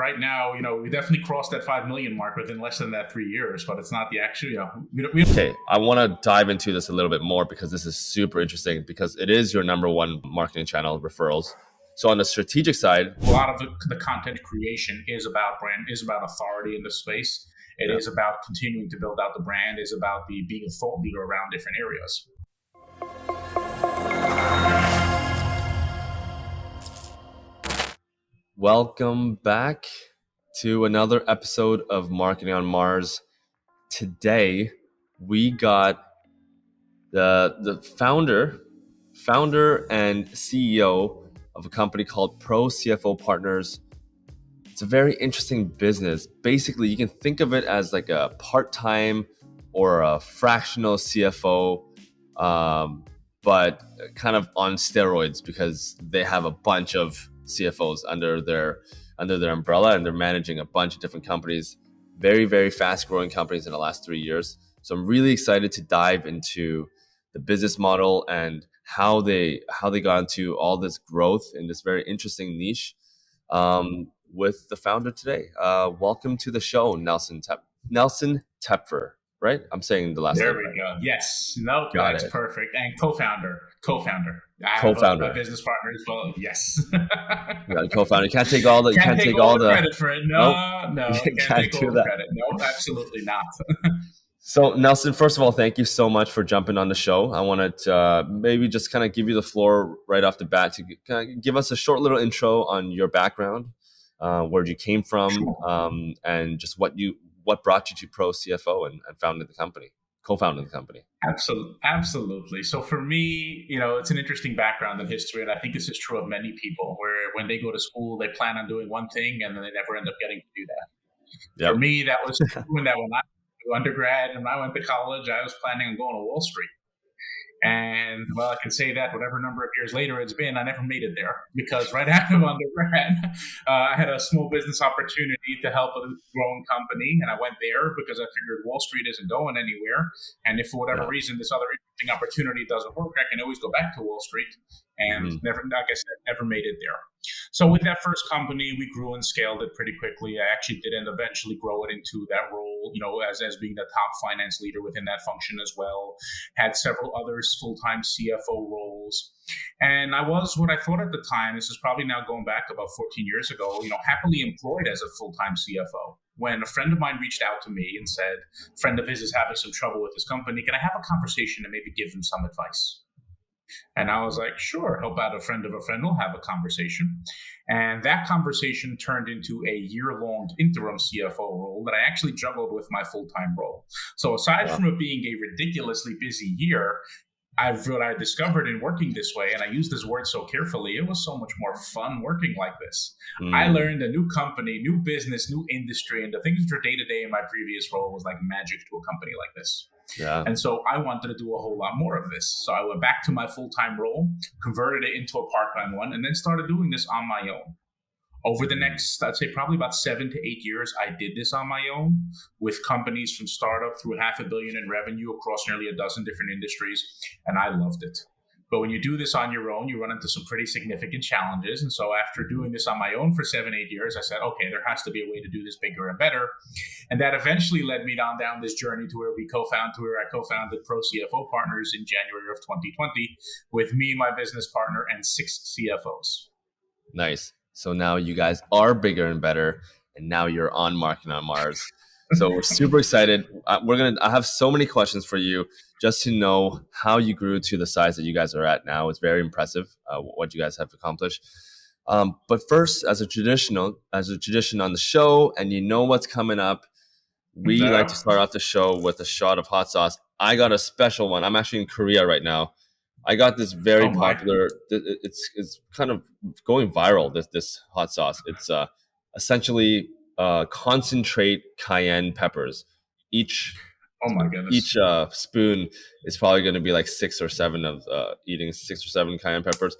right now, we definitely crossed that 5 million mark within less than that 3 years, but it's not the actual, Okay, I want to dive into this a little bit more because this is super interesting because it is your number one marketing channel, referrals. So on the strategic side, a lot of the content creation is about brand, is about authority in the space. It is about continuing to build out the brand, is about being a thought leader around different areas. Welcome back to another episode of Marketing on Mars. Today, we got the founder and CEO of a company called ProCFO Partners. It's a very interesting business. Basically, you can think of it as like a part-time or a fractional CFO, but kind of on steroids because they have a bunch of CFOs under their umbrella, and they're managing a bunch of different companies, very, very fast-growing companies in the last 3 years. So I'm really excited to dive into the business model and how they got into all this growth in this very interesting niche. With the founder today. Welcome to the show, Nelson Tepfer, right? I'm saying the last name. There we go. Yes. No, that's perfect. And co-founder. I Co-founder. have a business partner as well. Yes. Co-founder. You can't take all the credit for it. No. Can't take all the credit. No, absolutely not. So Nelson, first of all, thank you so much for jumping on the show. I wanted to maybe just kind of give you the floor right off the bat to kind of give us a short little intro on your background, where you came from, and just what brought you to ProCFO and founded the company, co-founded the company. Absolutely. So for me, it's an interesting background and history, and I think this is true of many people, where when they go to school, they plan on doing one thing, and then they never end up getting to do that. Yep. For me, that was doing that when I undergrad and when I went to college, I was planning on going to Wall Street. And well, I can say that whatever number of years later it's been, I never made it there, because right after undergrad, I had a small business opportunity to help a growing company, and I went there because I figured Wall Street isn't going anywhere, and if for whatever reason this other interesting opportunity doesn't work, I can always go back to Wall Street. And never made it there. So with that first company, we grew and scaled it pretty quickly. I actually did eventually grow it into that role, as being the top finance leader within that function as well. Had several others full-time CFO roles. And I was, what I thought at the time, this is probably now going back about 14 years ago, happily employed as a full-time CFO. When a friend of mine reached out to me and said, a friend of his is having some trouble with his company, can I have a conversation and maybe give him some advice? And I was like, sure, help out a friend of a friend, we'll have a conversation. And that conversation turned into a year-long interim CFO role that I actually juggled with my full-time role. So aside from it being a ridiculously busy year, what I discovered in working this way, and I use this word so carefully, it was so much more fun working like this. I learned a new company, new business, new industry, and the things that were day-to-day in my previous role was like magic to a company like this. Yeah. And so I wanted to do a whole lot more of this. So I went back to my full-time role, converted it into a part-time one, and then started doing this on my own. Over the next, I'd say probably about 7 to 8 years, I did this on my own with companies from startup through $500 million in revenue across nearly a dozen different industries, and I loved it. But when you do this on your own, you run into some pretty significant challenges. And so after doing this on my own for 7, 8 years, I said, okay, there has to be a way to do this bigger and better. And that eventually led me down this journey to where I co-founded ProCFO Partners in January of 2020 with me, my business partner, and 6 CFOs. Nice. So now you guys are bigger and better, and now you're on Marketing on Mars. So we're super excited. I have so many questions for you just to know how you grew to the size that you guys are at now. It's very impressive what you guys have accomplished. But first, as a tradition on the show, and you know what's coming up, we like to start off the show with a shot of hot sauce. I got a special one. I'm actually in Korea right now. I got this very popular. It's kind of going viral. This hot sauce. It's essentially concentrate cayenne peppers. Each spoon is probably going to be like 6 or 7 of eating 6 or 7 cayenne peppers.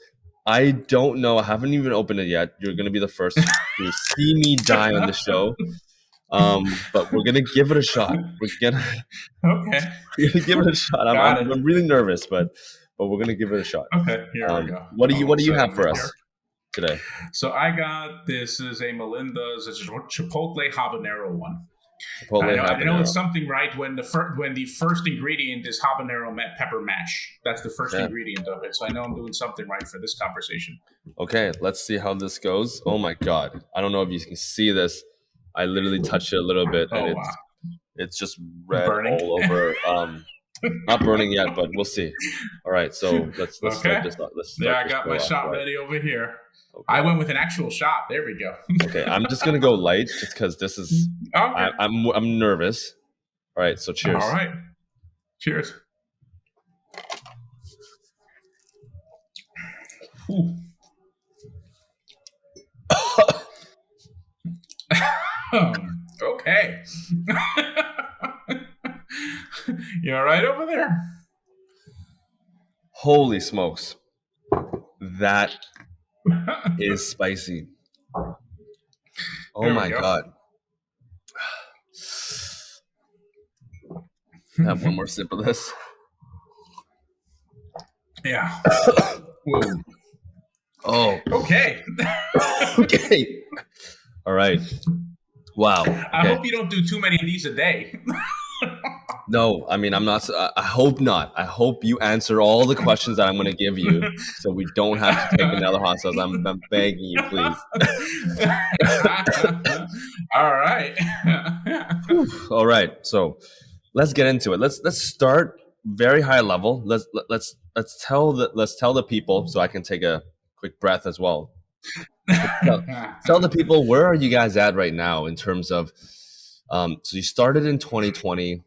I don't know. I haven't even opened it yet. You're going to be the first to see me die on the show. But we're gonna give it a shot. We're gonna give it a shot. I'm really nervous, but we're gonna give it a shot. Okay, here we go. What do you have for us? today? So I got, this is a Melinda's, it's a Chipotle habanero one. Chipotle I know it's habanero. something right when the first ingredient is habanero pepper mash. That's the first Yeah. ingredient of it. So I know I'm doing something right for this conversation. Okay, let's see how this goes. Oh my God. I don't know if you can see this. I literally touched it a little bit and Oh wow, it's just red burning. all over. Not burning yet, but we'll see. All right, so let's Okay. start this. Let's start Yeah, I this got my off, shot right? ready over here. Okay. I went with an actual shot. There we go. Okay, I'm just gonna go light just because this is. Okay. I'm nervous. All right, so cheers. All right. Cheers. Ooh. Okay. You all right over there? Holy smokes, that is spicy. Oh my God. Have one more sip of this. Yeah. Oh. Okay. Okay. All right. Wow. Okay. I hope you don't do too many of these a day. No, I mean, I'm not. I hope not. I hope you answer all the questions that I'm going to give you, so we don't have to take another hot sauce. I'm begging you, please. All right. All right. So let's get into it. Let's start very high level. Let's tell the people, so I can take a quick breath as well. Tell the people, where are you guys at right now in terms of? So you started in 2020.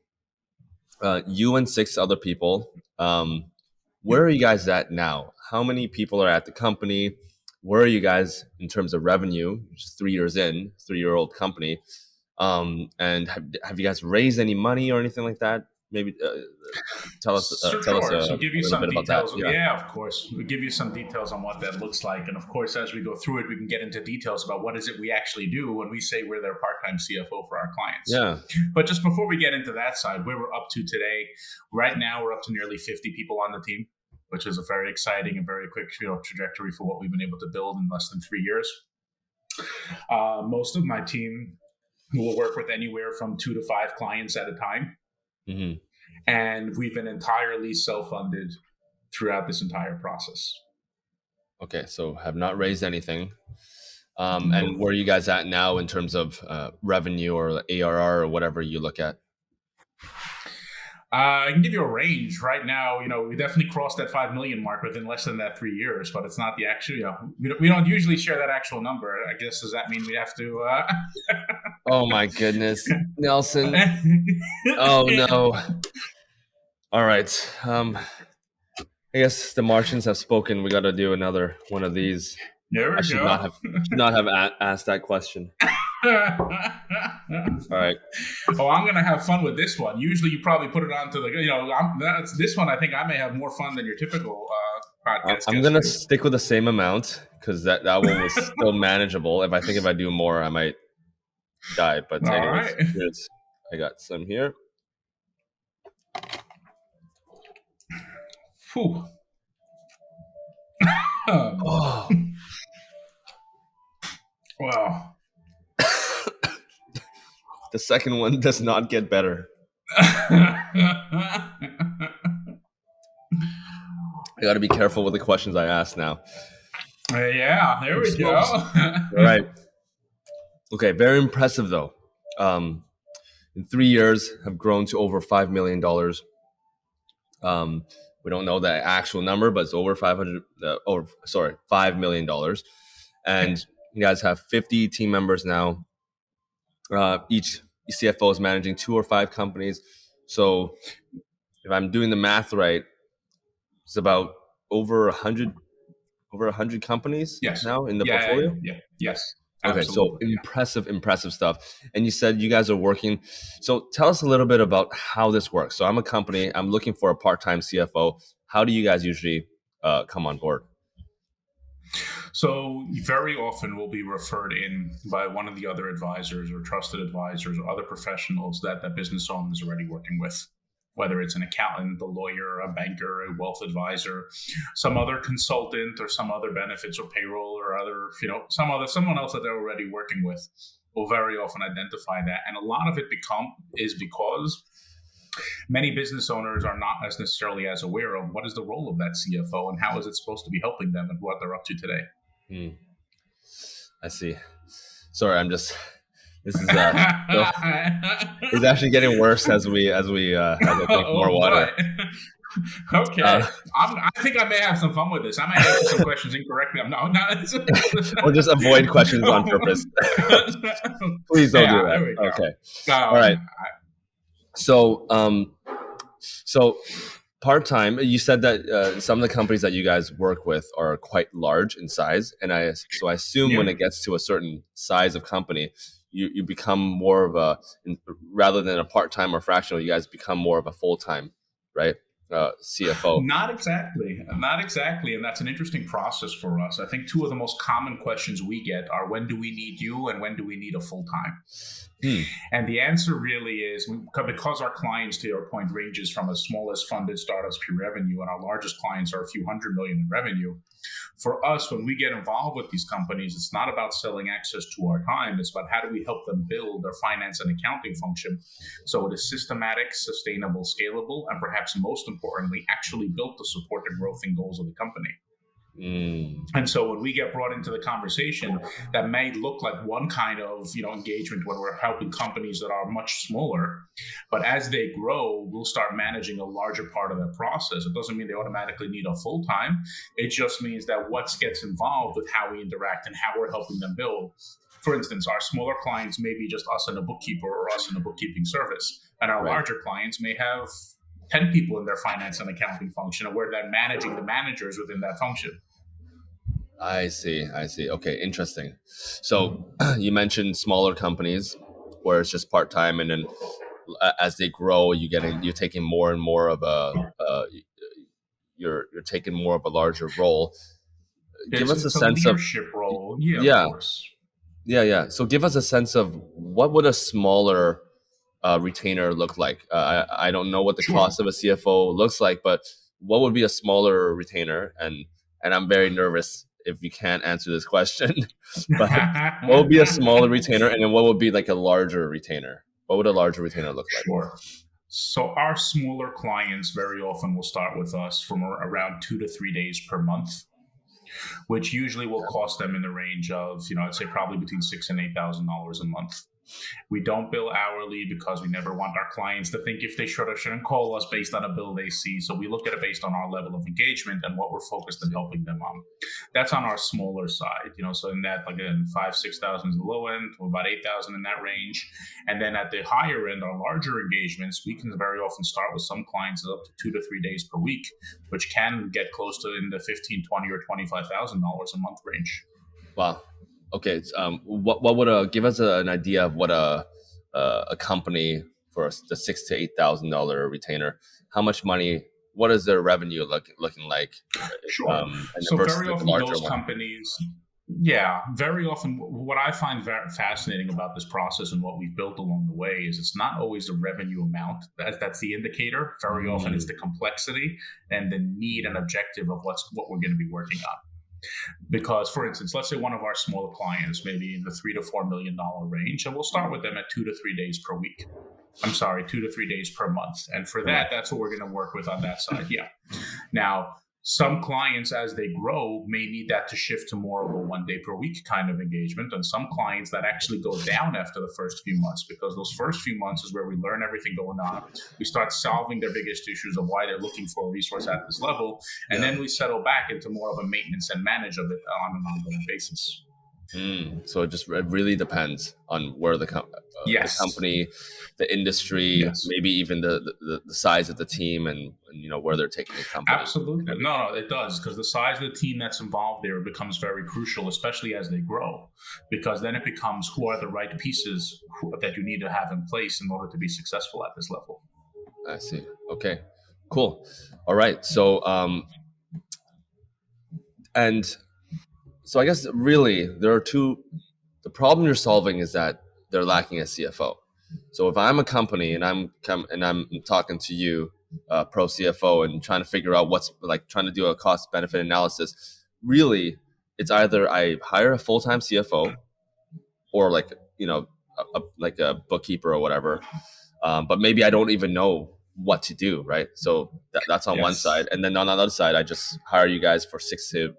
You and 6 other people. Where are you guys at now? How many people are at the company? Where are you guys in terms of revenue? Just 3 years in, 3-year-old company. And have you guys raised any money or anything like that? Maybe tell us So give you a little some bit about that. details. Yeah, of course. We'll give you some details on what that looks like. And of course, as we go through it, we can get into details about what is it we actually do when we say we're their part-time CFO for our clients. Yeah. But just before we get into that side, where we're up to today, right now we're up to nearly 50 people on the team, which is a very exciting and very quick trajectory for what we've been able to build in less than 3 years. Most of my team will work with anywhere from 2 to 5 clients at a time. Mm-hmm. And we've been entirely self-funded throughout this entire process. Okay, so have not raised anything. And where are you guys at now in terms of revenue or ARR or whatever you look at? I can give you a range right now. We definitely crossed that 5 million mark within less than that 3 years, but it's not the actual. We don't usually share that actual number. I guess, does that mean we have to? Oh my goodness, Nelson! Oh no! All right. I guess the Martians have spoken. We got to do another one of these. There we go. Should not have asked that question. All right. Oh, I'm gonna have fun with this one. Usually, you probably put it on to this one. I think I may have more fun than your typical podcast. I'm gonna stick with the same amount because that one was still manageable. If I do more, I might die. But anyways, I got some here. Whew. Oh. Wow. The second one does not get better. I got to be careful with the questions I ask now. Yeah, there we go. All right. Okay, very impressive though. In 3 years, have grown to over $5 million. We don't know the actual number, but it's over $5 million. And you guys have 50 team members now. Each CFO is managing 2 or 5 companies. So if I'm doing the math right, it's about over 100 companies now in the portfolio. Yes. Okay, so impressive stuff. And you said you guys are working. So tell us a little bit about how this works. So I'm a company. I'm looking for a part-time CFO. How do you guys usually come on board? So very often we'll be referred in by one of the other advisors or trusted advisors or other professionals that business owner is already working with. whether it's an accountant, a lawyer, a banker, a wealth advisor, some other consultant, or some other benefits or payroll or other, someone else that they're already working with will very often identify that. And a lot of it is because many business owners are not as necessarily as aware of what is the role of that CFO and how is it supposed to be helping them and what they're up to today. I see. Sorry, this is it's actually getting worse as I drink more water. Okay, I think I may have some fun with this. I might answer some questions incorrectly. Or just avoid questions on purpose. Please don't do that. Okay. All right. So, part-time, you said that some of the companies that you guys work with are quite large in size, and I assume when it gets to a certain size of company, you become more of rather than a part-time or fractional, you guys become more of a full-time, right? CFO. Not exactly. And that's an interesting process for us. I think two of the most common questions we get are, when do we need you and when do we need a full-time? And the answer really is, because our clients, to your point, ranges from as small as funded startups pre-revenue, and our largest clients are a few $100 million in revenue. For us, when we get involved with these companies, it's not about selling access to our time. It's about how do we help them build their finance and accounting function so it is systematic, sustainable, scalable, and perhaps most importantly, actually built to support the growth and goals of the company. And so when we get brought into the conversation, that may look like one kind of engagement when we're helping companies that are much smaller, but as they grow, we'll start managing a larger part of that process. It doesn't mean they automatically need a full-time. It just means that what gets involved with how we interact and how we're helping them build. For instance, our smaller clients may be just us and a bookkeeper or us and a bookkeeping service, and our larger clients may have 10 people in their finance and accounting function, and where they're managing the managers within that function. I see. Okay, interesting. So you mentioned smaller companies where it's just part-time, and then as they grow, you're taking more and more of you're taking more of a larger role. Give us a sense of leadership role. Yeah, of course. Yeah. So give us a sense of what would a smaller retainer look like. I don't know what the cost of a CFO looks like, but what would be a smaller retainer? And I'm very nervous if you can't answer this question. But what would be a smaller retainer, and then what would be like a larger retainer? What would a larger retainer look like? Sure. So our smaller clients very often will start with us from around 2 to 3 days per month, which usually will cost them in the range of, I'd say probably between $6,000 and $8,000 a month. We don't bill hourly because we never want our clients to think if they should or shouldn't call us based on a bill they see. So we look at it based on our level of engagement and what we're focused on helping them on. That's on our smaller side, so in that, again, 5,000, 6,000 is the low end, to about 8,000 in that range. And then at the higher end, our larger engagements, we can very often start with some clients up to 2 to 3 days per week, which can get close to in the $15,000, $20,000, or $25,000 a month range. Wow. Okay, what would give us an idea of what a company for the $6,000 to $8,000 retainer? How much money? What is their revenue looking like? Sure. So very often those companies, very often what I find very fascinating about this process and what we've built along the way is it's not always the revenue amount that's the indicator. Very often it's the complexity and the need and objective of what we're going to be working on. Because, for instance, let's say one of our smaller clients, maybe in the $3 to $4 million range, and we'll start with them at 2 to 3 days per week. 2 to 3 days per month. And for that's what we're going to work with on that side. Yeah. Now, some clients, as they grow, may need that to shift to more of a 1 day per week kind of engagement. And some clients that actually go down after the first few months, because those first few months is where we learn everything going on. We start solving their biggest issues of why they're looking for a resource at this level. And then we settle back into more of a maintenance and manage of it on an ongoing basis. So it really depends on where the company, the industry, maybe even the size of the team, and where they're taking the company. Absolutely. No, it does, because the size of the team that's involved there becomes very crucial, especially as they grow, because then it becomes who are the right pieces that you need to have in place in order to be successful at this level. I see. Okay, cool. All right. So, So I guess really there are the problem you're solving is that they're lacking a CFO. So if I'm a company and I'm talking to you, pro CFO, and trying to figure out what's like trying to do a cost benefit analysis, really, it's either I hire a full time CFO or like like a bookkeeper or whatever, but maybe I don't even know what to do, right? So that's on one side, and then on the other side, I just hire you guys for $6,000 to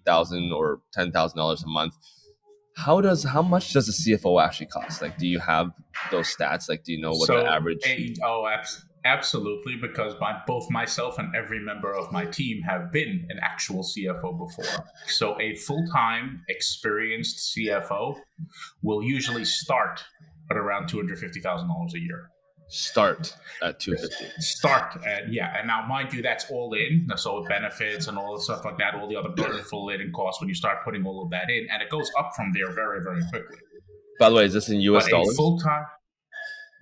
$8,000 or $10,000 a month. How much does a CFO actually cost? Like, do you have those stats? Like, do you know what the average? Absolutely, because both myself and every member of my team have been an actual CFO before. So a full-time experienced CFO will usually start at around $250,000 a year. Start at 250. Start at, yeah. And now, mind you, that's all in. So benefits and all the stuff like that, all the other full in costs when you start putting all of that in. And it goes up from there very, very quickly. By the way, is this in US dollars? Full-time,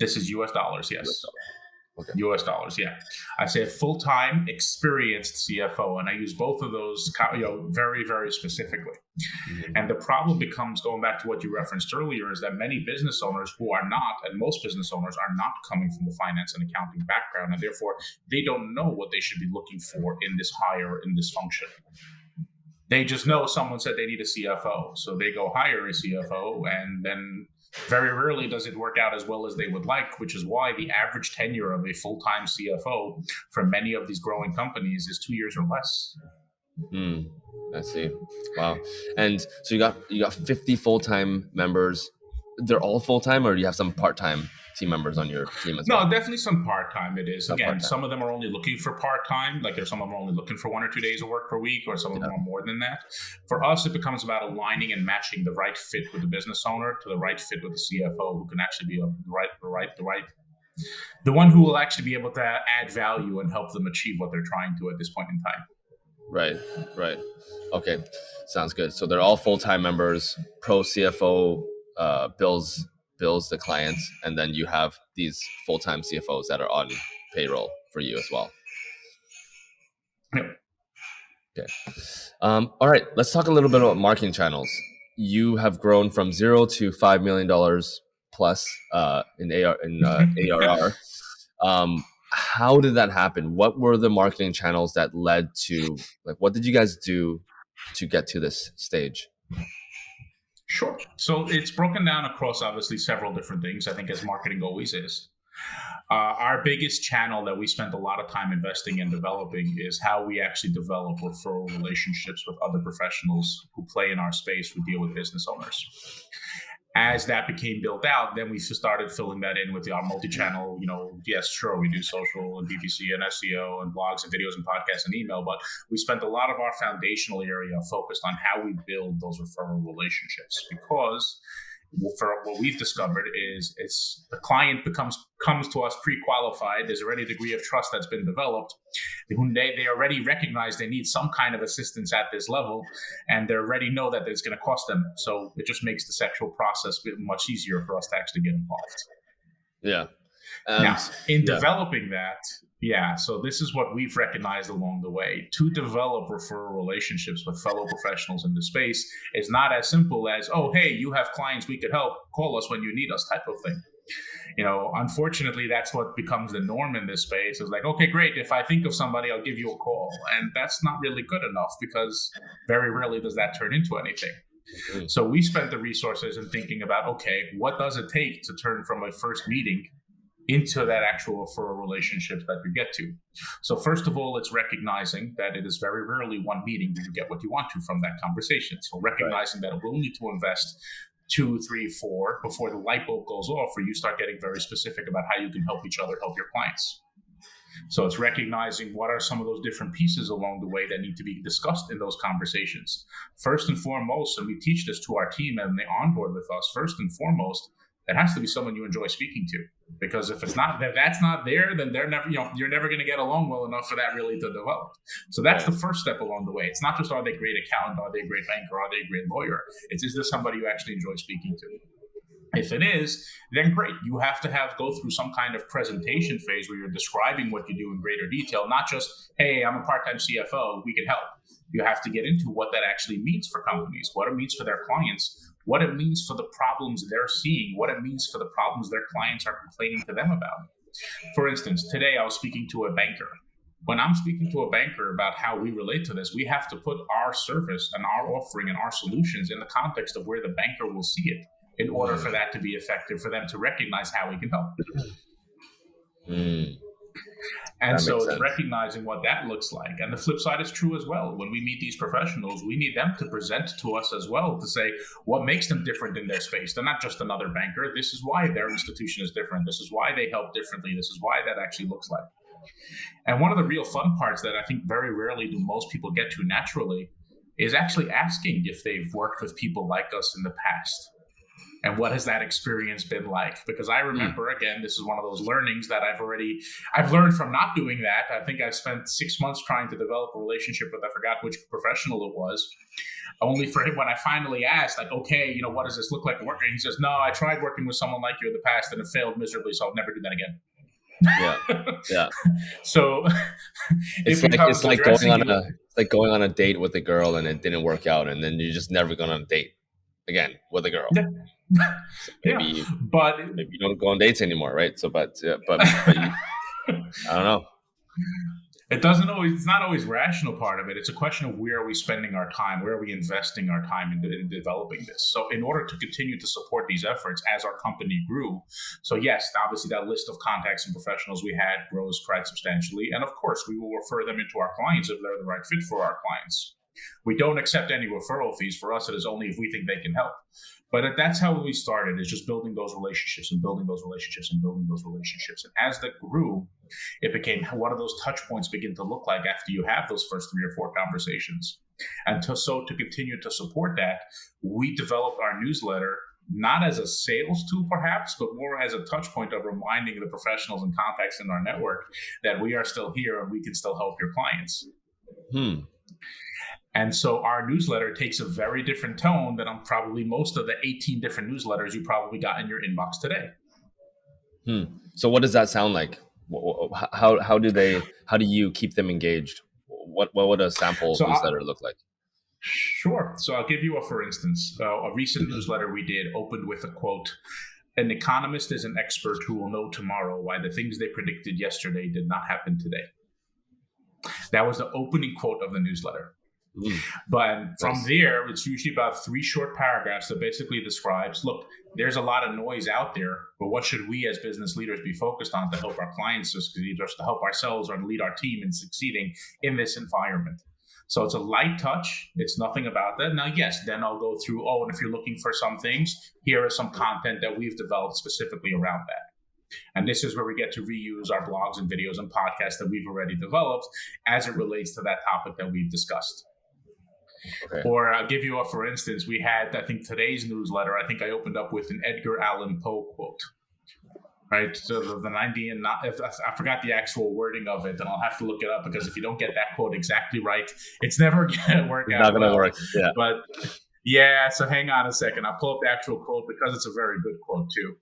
this is US dollars, yes. US dollars. Okay. US dollars, yeah. I say a full-time experienced CFO, and I use both of those, very, very specifically. Mm-hmm. And the problem becomes, going back to what you referenced earlier, is that many business owners who are not, and most business owners are not coming from the finance and accounting background, and therefore they don't know what they should be looking for in this hire, in this function. They just know someone said they need a CFO, so they go hire a CFO, and then very rarely does it work out as well as they would like, which is why the average tenure of a full-time CFO for many of these growing companies is 2 years or less. I see. Wow. And so you got 50 full-time members. They're all full-time, or do you have some part-time team members on your team as well? No, definitely some part-time it is. Again, some of them are only looking for part-time, like there's some of them are only looking for 1 or 2 days of work per week, or some of them are more than that. For us, it becomes about aligning and matching the right fit with the business owner to the right fit with the CFO, who can actually be the one who will actually be able to add value and help them achieve what they're trying to at this point in time. Right. Okay, sounds good. So they're all full-time members. Pro CFO bills the clients, and then you have these full-time CFOs that are on payroll for you as well. Yep. Okay. All right, let's talk a little bit about marketing channels. You have grown from $0 to $5 million plus in ARR. How did that happen? What were the marketing channels that led to, like, what did you guys do to get to this stage? Sure. So it's broken down across obviously several different things, I think, as marketing always is. Our biggest channel that we spent a lot of time investing in developing is how we actually develop referral relationships with other professionals who play in our space, who deal with business owners. As that became built out, then we started filling that in with our multi-channel, yes, sure, we do social and PPC and SEO and blogs and videos and podcasts and email, but we spent a lot of our foundational area focused on how we build those referral relationships, because for what we've discovered is the client comes to us pre-qualified. There's already a degree of trust that's been developed. They already recognize they need some kind of assistance at this level, and they already know that it's going to cost them. So it just makes the sexual process much easier for us to actually get involved. Yeah. Now, in developing that, so this is what we've recognized along the way. To develop referral relationships with fellow professionals in the space is not as simple as, oh, hey, you have clients, we could help, call us when you need us type of thing. Unfortunately, that's what becomes the norm in this space. It's like, okay, great. If I think of somebody, I'll give you a call. And that's not really good enough, because very rarely does that turn into anything. Mm-hmm. So we spent the resources in thinking about, okay, what does it take to turn from a first meeting into that actual referral relationship that you get to? So first of all, it's recognizing that it is very rarely one meeting that you get what you want to from that conversation. So recognizing that we'll need to invest 2, 3, 4 before the light bulb goes off, or you start getting very specific about how you can help each other help your clients. So it's recognizing what are some of those different pieces along the way that need to be discussed in those conversations. First and foremost, and we teach this to our team and they onboard with us, first and foremost, it has to be someone you enjoy speaking to. Because if it's not, if that's not there, then they're never, you're never going to get along well enough for that really to develop. So that's the first step along the way. It's not just, are they a great accountant, are they a great banker, are they a great lawyer? It's, is this somebody you actually enjoy speaking to? If it is, then great. You have to go through some kind of presentation phase where you're describing what you do in greater detail, not just, hey, I'm a part-time CFO, we can help. You have to get into what that actually means for companies, what it means for their clients, what it means for the problems they're seeing, what it means for the problems their clients are complaining to them about. For instance, today I was speaking to a banker. When I'm speaking to a banker about how we relate to this, we have to put our service and our offering and our solutions in the context of where the banker will see it in order for that to be effective, for them to recognize how we can help. And so it's recognizing what that looks like. And the flip side is true as well. When we meet these professionals, we need them to present to us as well, to say what makes them different in their space. They're not just another banker. This is why their institution is different. This is why they help differently. This is why that actually looks like. And one of the real fun parts that I think very rarely do most people get to naturally is actually asking if they've worked with people like us in the past. And what has that experience been like? Because I remember, again, this is one of those learnings that I've learned from not doing that. I think I spent 6 months trying to develop a relationship with, I forgot which professional it was, only for him when I finally asked, like, okay, what does this look like working? He says, no, I tried working with someone like you in the past and it failed miserably, so I'll never do that again. Yeah. So it's like going on a date with a girl and it didn't work out, and then you're just never going on a date again with a girl. So maybe you don't go on dates anymore, right? So, but you, I don't know. It's not always rational part of it. It's a question of where are we spending our time? Where are we investing our time in developing this? So in order to continue to support these efforts as our company grew, so yes, obviously that list of contacts and professionals we had grows quite substantially. And of course, we will refer them into our clients if they're the right fit for our clients. We don't accept any referral fees. For us, it is only if we think they can help. But that's how we started, is just building those relationships and building those relationships and building those relationships. And as that grew, it became what do those touch points begin to look like after you have those first 3 or 4 conversations. And to continue to support that, we developed our newsletter, not as a sales tool perhaps, but more as a touch point of reminding the professionals and contacts in our network that we are still here and we can still help your clients. And so our newsletter takes a very different tone than probably most of the 18 different newsletters you probably got in your inbox today. So what does that sound like? How do you keep them engaged? What would a sample newsletter look like? Sure. So I'll give you for instance, a recent newsletter we did opened with a quote: "An economist is an expert who will know tomorrow why the things they predicted yesterday did not happen today." That was the opening quote of the newsletter. But from there, it's usually about 3 short paragraphs that basically describes, look, there's a lot of noise out there, but what should we as business leaders be focused on to help our clients succeed, or to help ourselves or lead our team in succeeding in this environment? So it's a light touch. It's nothing about that. Now, yes, then I'll go through, and if you're looking for some things, here is some content that we've developed specifically around that. And this is where we get to reuse our blogs and videos and podcasts that we've already developed as it relates to that topic that we've discussed. Okay. Or I'll give you for instance, we had, I think today's newsletter, I think I opened up with an Edgar Allan Poe quote, right? So the 90 and not, I forgot the actual wording of it, and I'll have to look it up, because if you don't get that quote exactly right, it's never going to work out. Not going to work. Yeah. But yeah, so hang on a second. I'll pull up the actual quote because it's a very good quote too.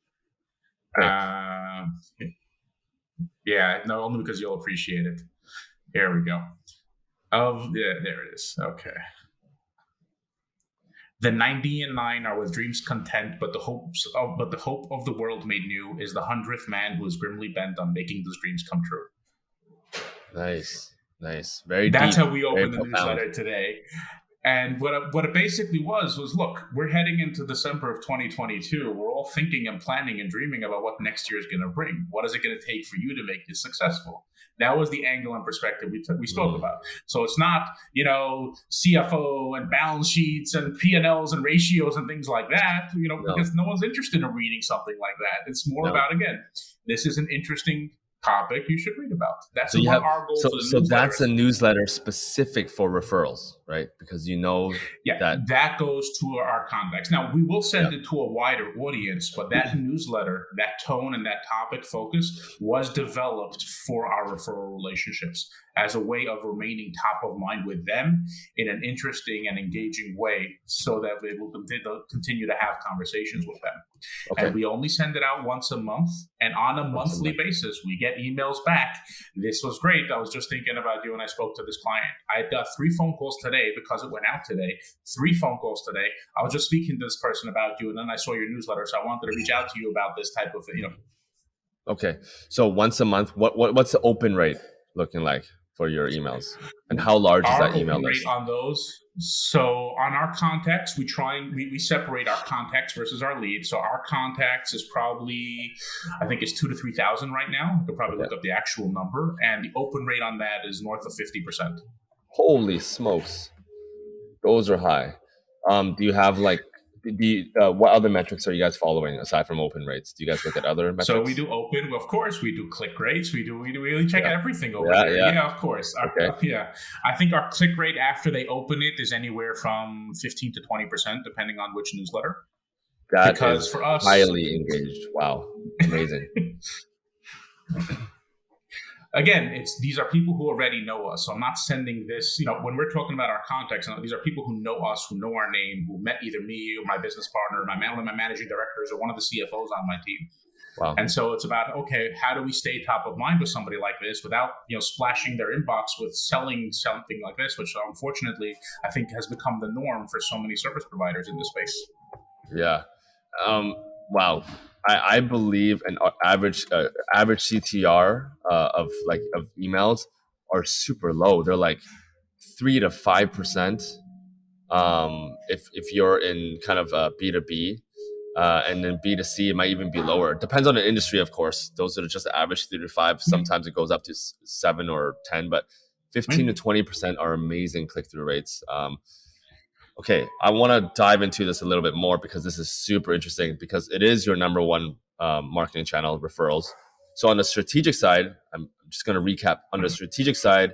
Okay. Only because you'll appreciate it. Here we go. There it is. Okay. "The 90 and 9 are with dreams content, but the hope of the world made new is the 100th man who is grimly bent on making those dreams come true." Nice. That's deep, how we opened the newsletter today. And what it basically was, look, we're heading into December of 2022. We're all thinking and planning and dreaming about what next year is going to bring. What is it going to take for you to make this successful? That was the angle and perspective we spoke about. So it's not, CFO and balance sheets and P&Ls and ratios and things like that, because no one's interested in reading something like that. It's more about, again, this is an interesting topic you should read about. That's our goal for the newsletter. So that's a newsletter specific for referrals, right? Because that goes to our contacts. Now, we will send it to a wider audience, but that newsletter, that tone and that topic focus was developed for our referral relationships as a way of remaining top of mind with them in an interesting and engaging way, so that we will continue to have conversations with them. Okay. And we only send it out once a month, and on a monthly basis, we get emails back. This was great. I was just thinking about you when I spoke to this client. I got 3 phone calls today today because it went out today, 3 phone calls today. I was just speaking to this person about you, and then I saw your newsletter, so I wanted to reach out to you about this type of, Okay. So once a month, what's the open rate looking like for your emails? And how large is that email list? Rate on those. So on our contacts, we separate our contacts versus our leads. So our contacts is probably, I think it's 2,000 to 3,000 right now. You could probably look up the actual number, and the open rate on that is north of 50%. Holy smokes, those are high. Do you have like what other metrics are you guys following aside from open rates? Do you guys look at other metrics? So we do open, of course. We do click rates. We really check everything over there. Yeah, of course. Okay. I think our click rate after they open it is anywhere from 15 to 20%, depending on which newsletter. That because is for us, highly engaged. Wow, amazing. Again, these are people who already know us. So I'm not sending this, when we're talking about our contacts, these are people who know us, who know our name, who met either me or my business partner, one of my managing directors, or one of the CFOs on my team. Wow. And so it's about, okay, how do we stay top of mind with somebody like this without, splashing their inbox with selling something like this, which unfortunately I think has become the norm for so many service providers in this space. Yeah. Wow. I believe an average CTR of emails are super low. They're like 3 to 5%. If you're in kind of B2B, and then B2C, it might even be lower. It depends on the industry, of course. Those are just the average 3 to 5. Sometimes it goes up to 7 or 10, but 15 to 20% are amazing click-through rates. Okay, I want to dive into this a little bit more because this is super interesting because it is your number one marketing channel, referrals. So on the strategic side, I'm just going to recap. On the strategic side,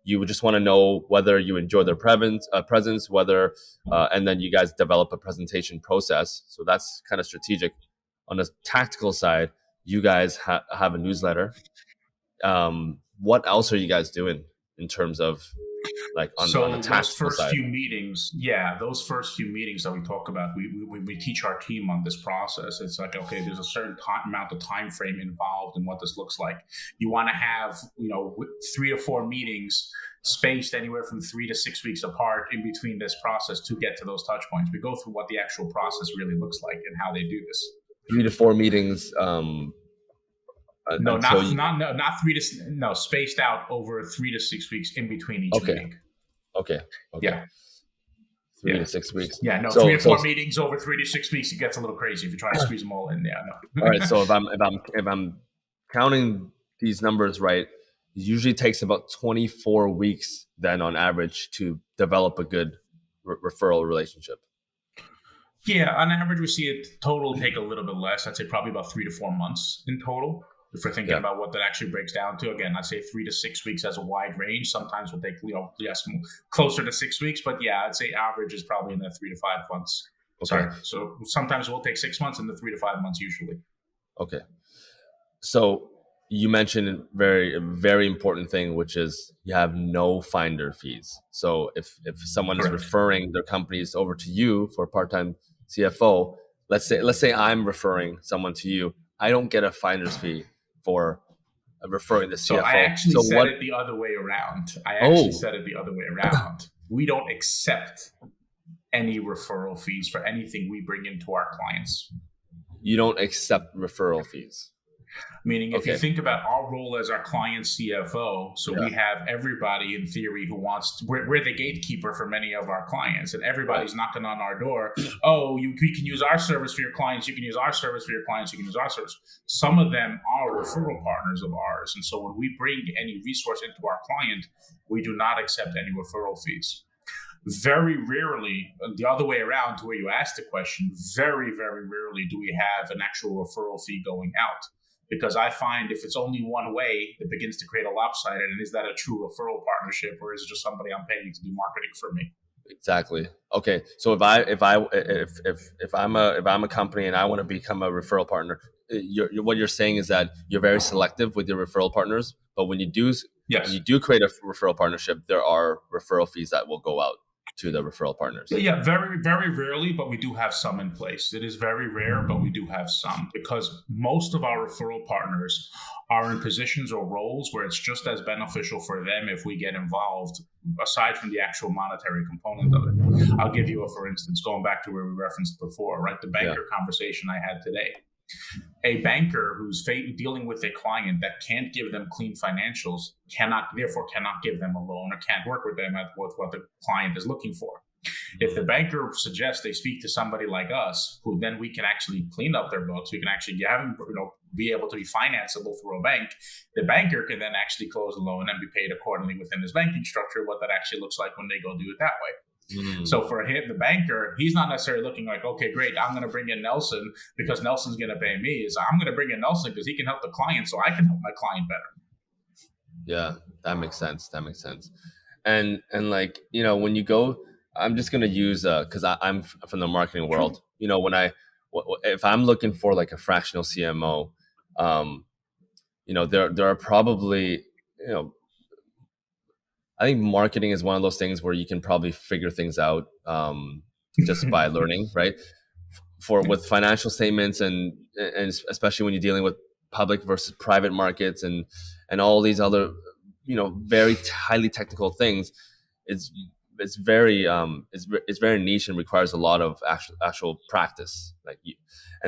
you would just want to know whether you enjoy their presence, whether, and then you guys develop a presentation process. So that's kind of strategic. On the tactical side, you guys have a newsletter. What else are you guys doing in terms of on the tactical side? Those first few meetings that we talk about, we teach our team on this process. It's like, okay, there's a certain amount of time frame involved in what this looks like. You want to have 3 to 4 meetings spaced anywhere from 3 to 6 weeks apart in between this process to get to those touch points. We go through what the actual process really looks like and how they do this. 3 to 4 meetings. Spaced out over 3 to 6 weeks in between each meeting. Okay. Yeah. 3 to 6 weeks. Yeah, no, 3 or 4 meetings over 3 to 6 weeks, it gets a little crazy if you try to squeeze them all in. Yeah, no. All right. So if I'm counting these numbers right, it usually takes about 24 weeks then on average to develop a good referral relationship. Yeah, on average, we see it total take a little bit less. I'd say probably about 3 to 4 months in total. If we're thinking about what that actually breaks down to, again, I'd say 3 to 6 weeks as a wide range. Sometimes we'll take closer to 6 weeks, but yeah, I'd say average is probably in the 3 to 5 months. Okay. So sometimes we'll take 6 months and the 3 to 5 months usually. Okay. So you mentioned a very, very important thing, which is you have no finder fees. So if someone is referring their companies over to you for a part-time CFO, let's say I'm referring someone to you, I don't get a finder's fee for referring the CFO. So I actually said it the other way around. We don't accept any referral fees for anything we bring into our clients. You don't accept referral fees? Meaning, if you think about our role as our client CFO, we have everybody in theory who we're the gatekeeper for many of our clients, and everybody's knocking on our door. Oh, we can use our service for your clients. You can use our service for your clients. You can use our service. Some of them are referral partners of ours. And so when we bring any resource into our client, we do not accept any referral fees. Very rarely, the other way around to where you asked the question, very, very rarely do we have an actual referral fee going out. Because I find if it's only one way, it begins to create a lopsided. And is that a true referral partnership, or is it just somebody I'm paying to do marketing for me? Exactly. Okay. So if I'm a company and I want to become a referral partner, what you're saying is that you're very selective with your referral partners. But when you do create a referral partnership, there are referral fees that will go out. to the referral partners? Yeah, very, very rarely, but we do have some in place. It is very rare, but we do have some because most of our referral partners are in positions or roles where it's just as beneficial for them if we get involved, aside from the actual monetary component of it. I'll give you a, for instance, going back to where we referenced before, right? The banker conversation I had today. A banker who's dealing with a client that can't give them clean financials therefore cannot give them a loan or can't work with them with what the client is looking for. If the banker suggests they speak to somebody like us, who then we can actually clean up their books, we can actually have them, be able to be financeable through a bank. The banker can then actually close a loan and be paid accordingly within his banking structure, what that actually looks like when they go do it that way. So for him, the banker, he's not necessarily looking like, okay, great, I'm going to bring in Nelson because Nelson's going to pay me. I'm going to bring in Nelson because he can help the client so I can help my client better. Yeah, that makes sense. And like, when you go, I'm just going to use, because I'm from the marketing world, if I'm looking for like a fractional CMO, there are probably, I think marketing is one of those things where you can probably figure things out just by learning, right? With financial statements and especially when you're dealing with public versus private markets and all these other, very highly technical things, it's very niche and requires a lot of actual practice.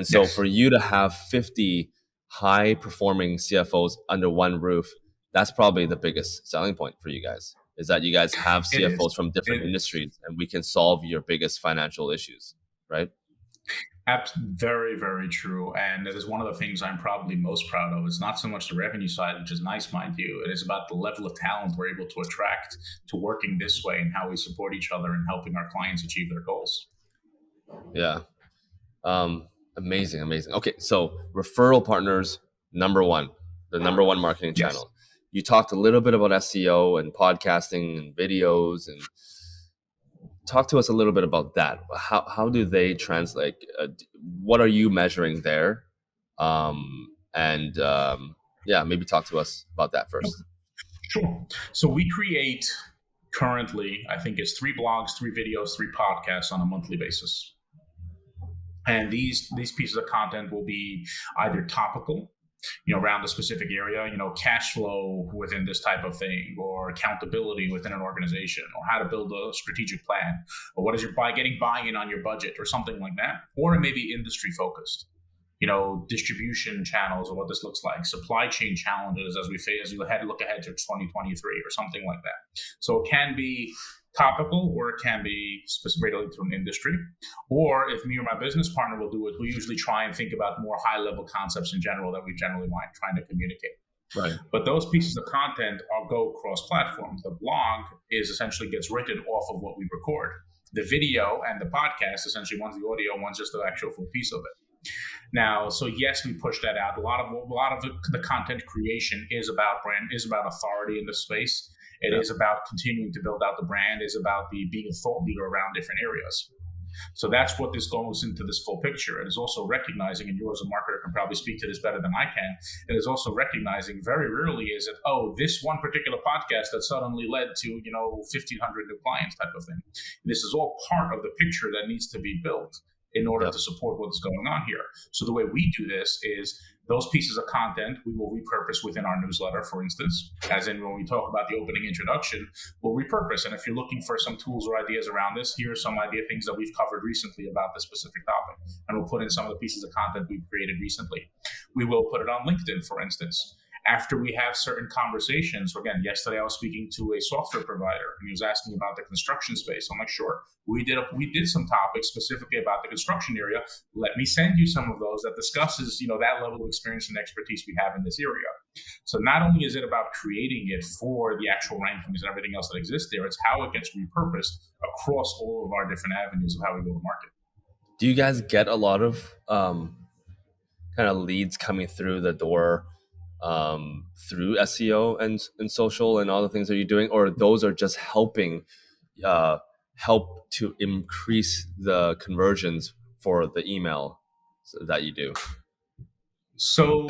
So for you to have 50 high performing CFOs under one roof, that's probably the biggest selling point for you guys, is that you guys have CFOs from different industries and we can solve your biggest financial issues, right? Very, very true. And it is one of the things I'm probably most proud of. It's not so much the revenue side, which is nice, mind you. It is about the level of talent we're able to attract to working this way and how we support each other and helping our clients achieve their goals. Yeah. Amazing. Okay. So referral partners, the number one marketing channel. You talked a little bit about SEO and podcasting and videos, and talk to us a little bit about that. How do they translate? What are you measuring there? Maybe talk to us about that first. Sure. So we create currently, I think it's 3 blogs, 3 videos, 3 podcasts on a monthly basis. And these pieces of content will be either topical, around a specific area, cash flow within this type of thing, or accountability within an organization, or how to build a strategic plan, or what is your getting buy-in on your budget, or something like that. Or it may be industry focused, distribution channels, or what this looks like, supply chain challenges as we look ahead to 2023, or something like that. So it can be topical, or it can be specific to an industry. Or if me or my business partner will do it, we usually try and think about more high-level concepts in general that we generally mind trying to communicate. Right. But those pieces of content all go cross-platform. The blog essentially gets written off of what we record. The video and the podcast, essentially, one's the audio, one's just the actual full piece of it. Now, so yes, we push that out. A lot of the content creation is about brand, is about authority in the space. It is about continuing to build out the brand, is about being a thought leader around different areas. So that's what this goes into this full picture. It is also recognizing, and you as a marketer can probably speak to this better than I can, it is also recognizing very rarely is it, this one particular podcast that suddenly led to, 1,500 new clients type of thing. This is all part of the picture that needs to be built in order to support what's going on here. So the way we do this is those pieces of content we will repurpose within our newsletter, for instance, as in when we talk about the opening introduction, we'll repurpose. And if you're looking for some tools or ideas around this, here are some things that we've covered recently about this specific topic. And we'll put in some of the pieces of content we've created recently. We will put it on LinkedIn, for instance. After we have certain conversations, again, yesterday I was speaking to a software provider and he was asking about the construction space. I'm like, sure, we did some topics specifically about the construction area. Let me send you some of those that discusses, that level of experience and expertise we have in this area. So not only is it about creating it for the actual rankings and everything else that exists there, it's how it gets repurposed across all of our different avenues of how we go to market. Do you guys get a lot of kind of leads coming through the door through SEO and social and all the things that you're doing, or those are just help to increase the conversions for the email that you do? So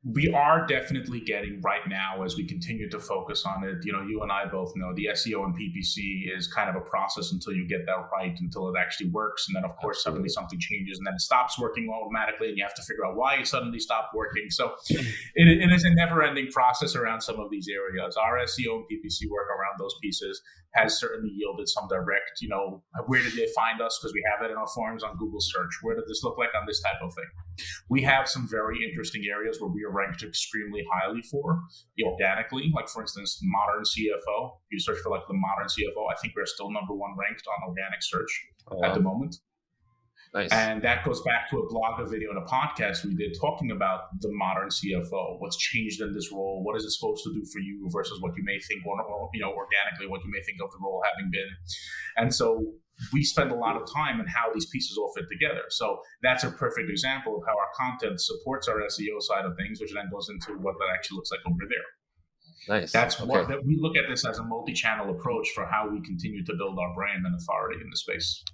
We are definitely getting right now, as we continue to focus on it. You and I both know the SEO and PPC is kind of a process until you get that right, until it actually works. And then, of course, suddenly something changes and then it stops working automatically and you have to figure out why it suddenly stopped working. So it is a never ending process around some of these areas. Our SEO and PPC work around those pieces has certainly yielded some direct, where did they find us? Because we have it in our forms on Google search. Where did this look like on this type of thing? We have some very interesting areas where we are ranked extremely highly for organically. Like, for instance, modern CFO. You search for like the modern CFO. I think we're still number one ranked on organic search at the moment. Nice. And that goes back to a blog, a video, and a podcast we did talking about the modern CFO. What's changed in this role? What is it supposed to do for you versus what you may think, or organically, what you may think of the role having been. And so we spend a lot of time in how these pieces all fit together. So that's a perfect example of how our content supports our SEO side of things, which then goes into what that actually looks like over there. Nice. That's what we look at this as a multi-channel approach for how we continue to build our brand and authority in the space.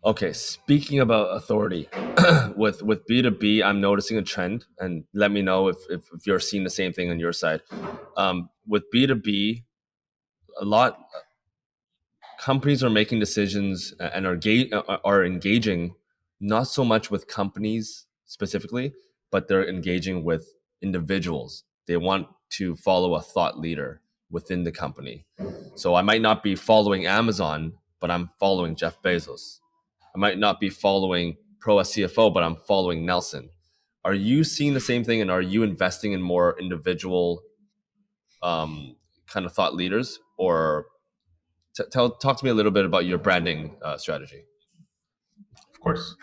Okay, speaking about authority, with B2B, I'm noticing a trend, and let me know if you're seeing the same thing on your side. With B2B, a lot companies are making decisions and are engaging not so much with companies specifically, but they're engaging with individuals. They want to follow a thought leader within the company. So I might not be following Amazon, but I'm following Jeff Bezos. I might not be following ProCFO, but I'm following Nelson. Are you seeing the same thing, and are you investing in more individual kind of thought leaders? Or talk to me a little bit about your branding strategy. Of course.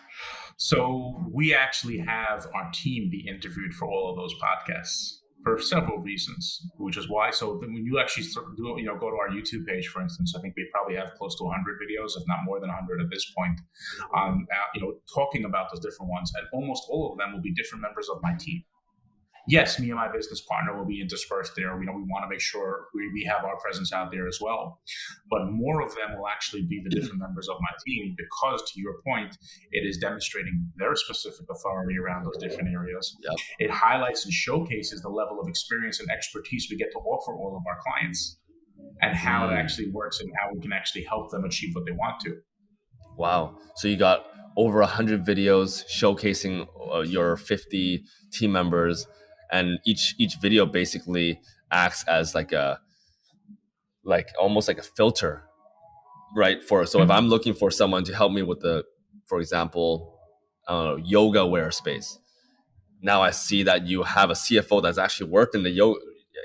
So we actually have our team be interviewed for all of those podcasts for several reasons, which is why. So when you actually go to our YouTube page, for instance, I think we probably have close to 100 videos, if not more than 100 at this point, talking about those different ones. And almost all of them will be different members of my team. Yes, me and my business partner will be interspersed there. We want to make sure we have our presence out there as well. But more of them will actually be the different members of my team because, to your point, it is demonstrating their specific authority around those different areas. Yep. It highlights and showcases the level of experience and expertise we get to offer all of our clients and how it actually works and how we can actually help them achieve what they want to. Wow. So you got over 100 videos showcasing your 50 team members, and each video basically acts as almost like a filter, right? So if I'm looking for someone to help me with for example, I don't know, yoga wear space, now I see that you have a CFO that's actually worked in the yoga.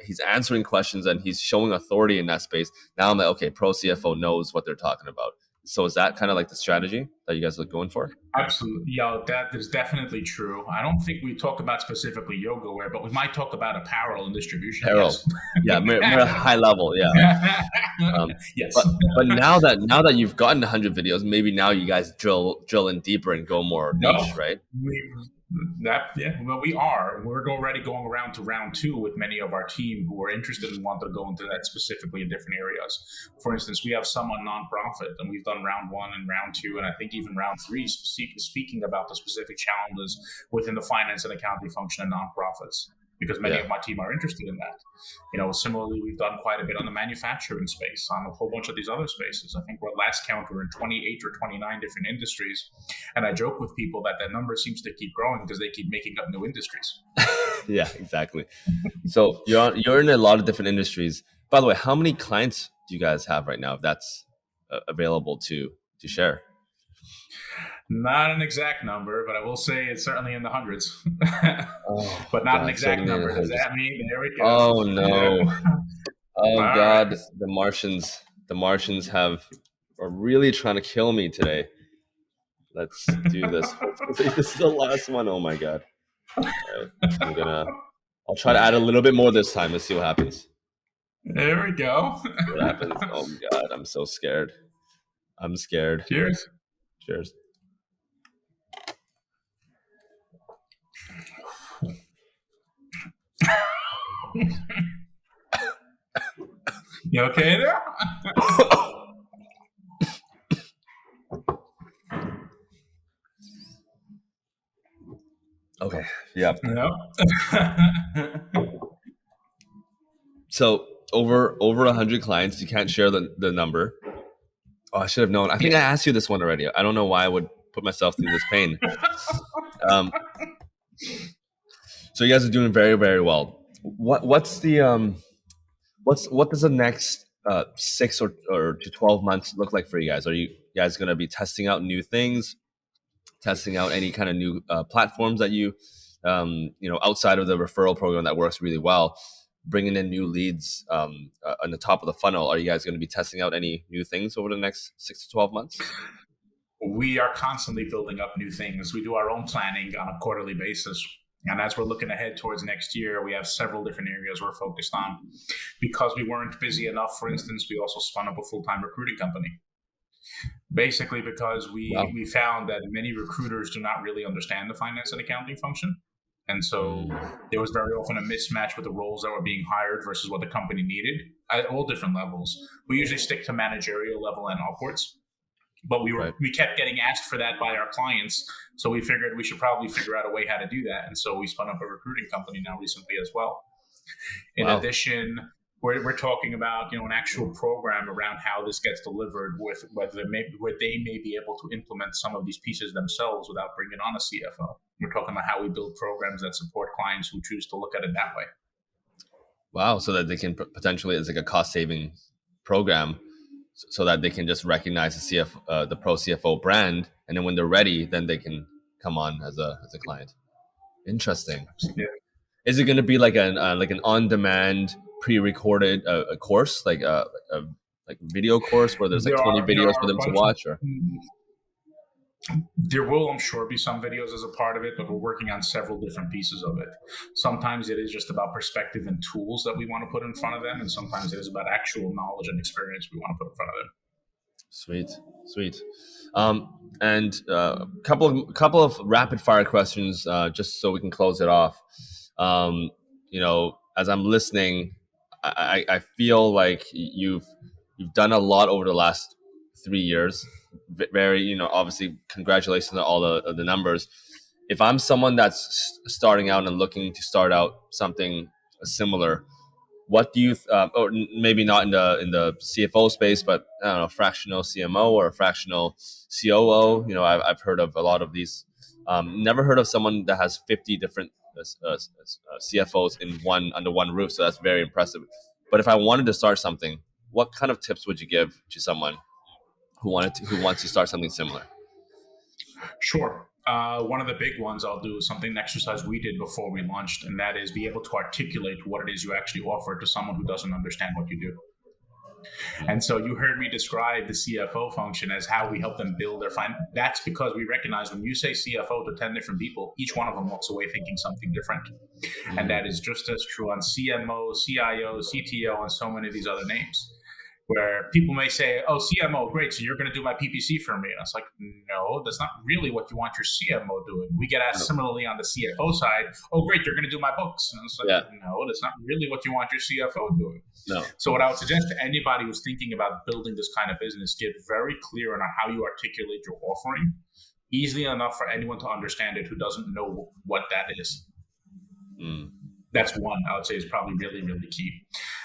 He's answering questions and he's showing authority in that space. Now I'm like, okay, ProCFO knows what they're talking about. So is that kind of like the strategy that you guys are going for? Absolutely. Yeah, that is definitely true. I don't think we talk about specifically yoga wear, but we might talk about apparel and distribution. Apparel. Yes. Yeah, more high level. Yeah. Yes. But now that you've gotten 100 videos, maybe now you guys drill in deeper and go more niche, right? We are. We're already going around to round 2 with many of our team who are interested and want to go into that specifically in different areas. For instance, we have some on nonprofit, and we've done round 1 and round 2, and I think even round 3, speaking about the specific challenges within the finance and accounting function in nonprofits, because many of my team are interested in that. Similarly, we've done quite a bit on the manufacturing space, on a whole bunch of these other spaces. I think we're last count, we're in 28 or 29 different industries. And I joke with people that number seems to keep growing because they keep making up new industries. Yeah, exactly. So you're in a lot of different industries. By the way, how many clients do you guys have right now, if that's available to share? Not an exact number, but I will say it's certainly in the hundreds. But not an exact number. Does that mean? There we go. Oh no! Yeah. Oh God! Right. The Martians are really trying to kill me today. Let's do this. Hopefully, this is the last one. Oh my God! All right. I'll try to add a little bit more this time. Let's see what happens. There we go. What happens? Oh God! I'm so scared. I'm scared. Cheers. Cheers. You okay there? Okay. Yeah. Yep. So over 100 clients. You can't share the number. Oh, I should have known. I think I asked you this one already. I don't know why I would put myself through this pain. Um, so you guys are doing very, very well. What's the what does the next 6 or to 12 months look like for you guys? Are you guys going to be testing out new things, testing out any kind of new platforms that you outside of the referral program that works really well, bringing in new leads on the top of the funnel? Are you guys going to be testing out any new things over the next 6 to 12 months? We are constantly building up new things. We do our own planning on a quarterly basis. And as we're looking ahead towards next year, we have several different areas we're focused on. Because we weren't busy enough, for instance, we also spun up a full-time recruiting company. Basically because we found that many recruiters do not really understand the finance and accounting function. And so there was very often a mismatch with the roles that were being hired versus what the company needed at all different levels. We usually stick to managerial level and upwards. But we kept getting asked for that by our clients, so we figured we should probably figure out a way how to do that, and so we spun up a recruiting company now recently as well. In addition, we're talking about an actual program around how this gets delivered, with where they may be able to implement some of these pieces themselves without bringing on a CFO. We're talking about how we build programs that support clients who choose to look at it that way. Wow, so that they can potentially, it's like a cost saving program, so that they can just recognize the the ProCFO brand, and then when they're ready, then they can come on as a client. Interesting. Yeah. Is it going to be like an on-demand, pre-recorded course, like a video course where there's like 20 videos for them to watch? Or there will, I'm sure, be some videos as a part of it, but we're working on several different pieces of it. Sometimes it is just about perspective and tools that we want to put in front of them, and sometimes it is about actual knowledge and experience we want to put in front of them. Sweet. And a couple of rapid fire questions, just so we can close it off. As I'm listening, I feel like you've done a lot over the last 3 years. Very, obviously, congratulations on all the numbers. If I'm someone that's starting out and looking to start out something similar, what do you, or maybe not in the CFO space, but I don't know, fractional CMO or a fractional COO? I've heard of a lot of these. Never heard of someone that has 50 different CFOs under one roof. So that's very impressive. But if I wanted to start something, what kind of tips would you give to someone who wants to start something similar? Sure. One of the big ones I'll do is an exercise we did before we launched, and that is be able to articulate what it is you actually offer to someone who doesn't understand what you do. And so you heard me describe the CFO function as how we help them build their finance. That's because we recognize when you say CFO to 10 different people, each one of them walks away thinking something different. And that is just as true on CMO, CIO, CTO, and so many of these other names, where people may say, oh, CMO, great, so you're going to do my PPC for me. And I was like, no, that's not really what you want your CMO doing. We get asked similarly on the CFO side, oh, great, you're going to do my books. And I was like, no, that's not really what you want your CFO doing. No. So what I would suggest to anybody who's thinking about building this kind of business, get very clear on how you articulate your offering, easily enough for anyone to understand it who doesn't know what that is. That's one I would say is probably really, really key.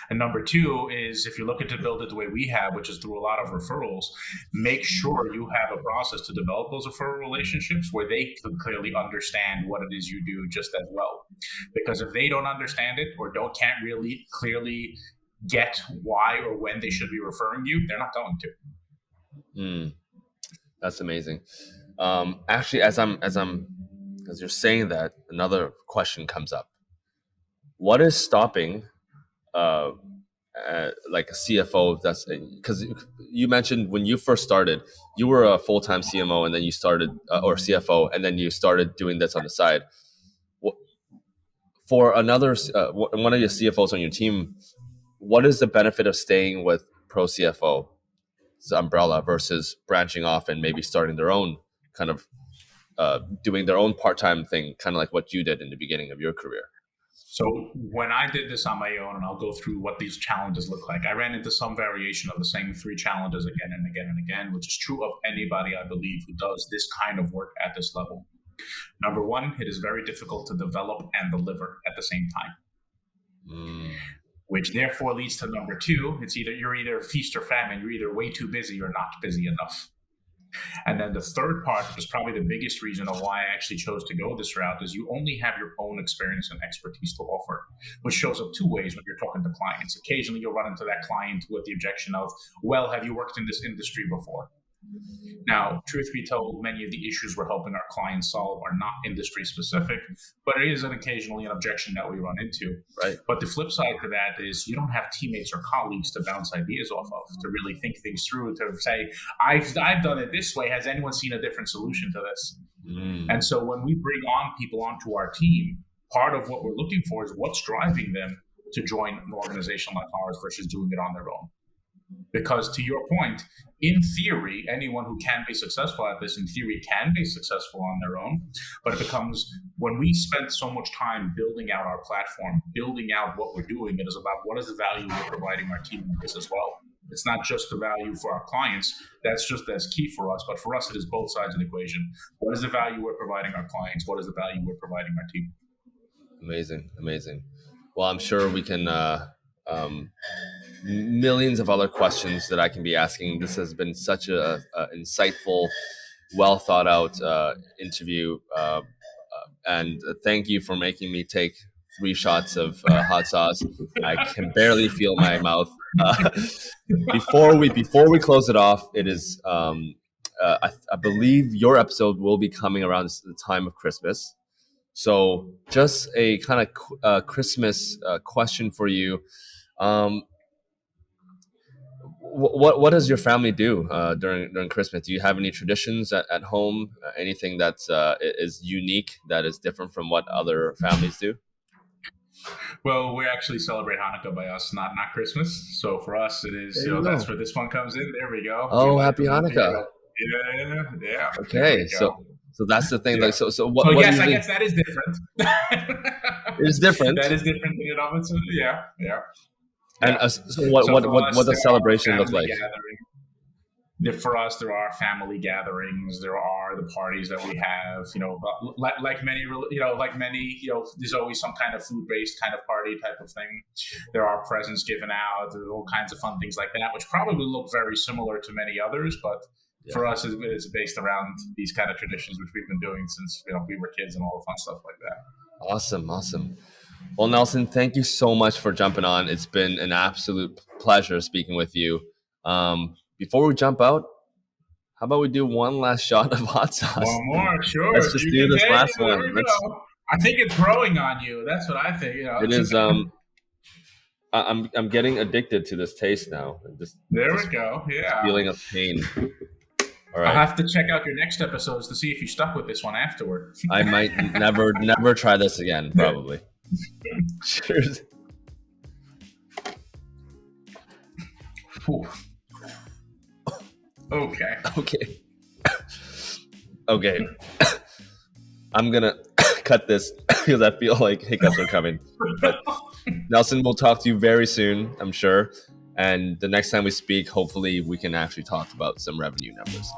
And number two is, if you're looking to build it the way we have, which is through a lot of referrals, make sure you have a process to develop those referral relationships where they can clearly understand what it is you do just as well. Because if they don't understand it or can't really clearly get why or when they should be referring you, they're not going to. That's amazing. Actually, as you're saying that, another question comes up. What is stopping like a CFO? That's because you mentioned when you first started, you were a full-time CMO, and then you started or CFO, and then you started doing this on the side. For another one of your CFOs on your team, what is the benefit of staying with ProCFO's umbrella versus branching off and maybe starting their own kind of doing their own part-time thing, kind of like what you did in the beginning of your career? So when I did this on my own, and I'll go through what these challenges look like, I ran into some variation of the same 3 challenges again and again and again, which is true of anybody, I believe, who does this kind of work at this level. Number one, it is very difficult to develop and deliver at the same time. Which therefore leads to number two. You're either feast or famine. You're either way too busy or not busy enough. And then the third part, which is probably the biggest reason of why I actually chose to go this route, is you only have your own experience and expertise to offer, which shows up two ways when you're talking to clients. Occasionally you'll run into that client with the objection of, well, have you worked in this industry before? Now, truth be told, many of the issues we're helping our clients solve are not industry specific, but it is occasionally an objection that we run into. Right. But the flip side to that is you don't have teammates or colleagues to bounce ideas off of, to really think things through, to say, I've done it this way. Has anyone seen a different solution to this? And so when we bring on people onto our team, part of what we're looking for is what's driving them to join an organization like ours versus doing it on their own. Because to your point, in theory, anyone who can be successful at this, in theory, can be successful on their own. But it becomes, when we spend so much time building out our platform, building out what we're doing, it is about what is the value we're providing our team members as well. It's not just the value for our clients. That's key for us. But for us, it is both sides of the equation. What is the value we're providing our clients? What is the value we're providing our team? Amazing. Well, I'm sure we can... millions of other questions that I can be asking. This has been such a insightful, well thought out interview, and thank you for making me take 3 shots of hot sauce. I can barely feel my mouth. Before we close it off, it is I believe your episode will be coming around the time of Christmas. So just a kind of Christmas question for you. What does your family do during Christmas? Do you have any traditions at home? Anything that is unique, that is different from what other families do? Well, we actually celebrate Hanukkah by us, not Christmas. So for us, it is, that's where this one comes in. There we go. Oh, happy Hanukkah. Yeah. Okay, so that's the thing. Yeah. Like, so what? So what yes, usually... I guess that is different. It is different. That is different in and of itself. Yeah. And so what does the celebration look like? For us, there are family gatherings. There are the parties that we have. Like many, there's always some kind of food-based kind of party type of thing. There are presents given out. There's all kinds of fun things like that, which probably look very similar to many others, but for us, it's based around these kind of traditions, which we've been doing since we were kids and all the fun stuff like that. Awesome. Well, Nelson, thank you so much for jumping on. It's been an absolute pleasure speaking with you. Before we jump out, how about we do one last shot of hot sauce? One more, sure. Let's just do this last one. I think it's growing on you. That's what I think. It is. I'm getting addicted to this taste now. There we go. Yeah. Feeling of pain. All right. I'll have to check out your next episodes to see if you stuck with this one afterward. I might never try this again, probably. Cheers. Okay. I'm gonna cut this because I feel like hiccups are coming. But Nelson, we'll talk to you very soon, I'm sure. And the next time we speak, hopefully we can actually talk about some revenue numbers.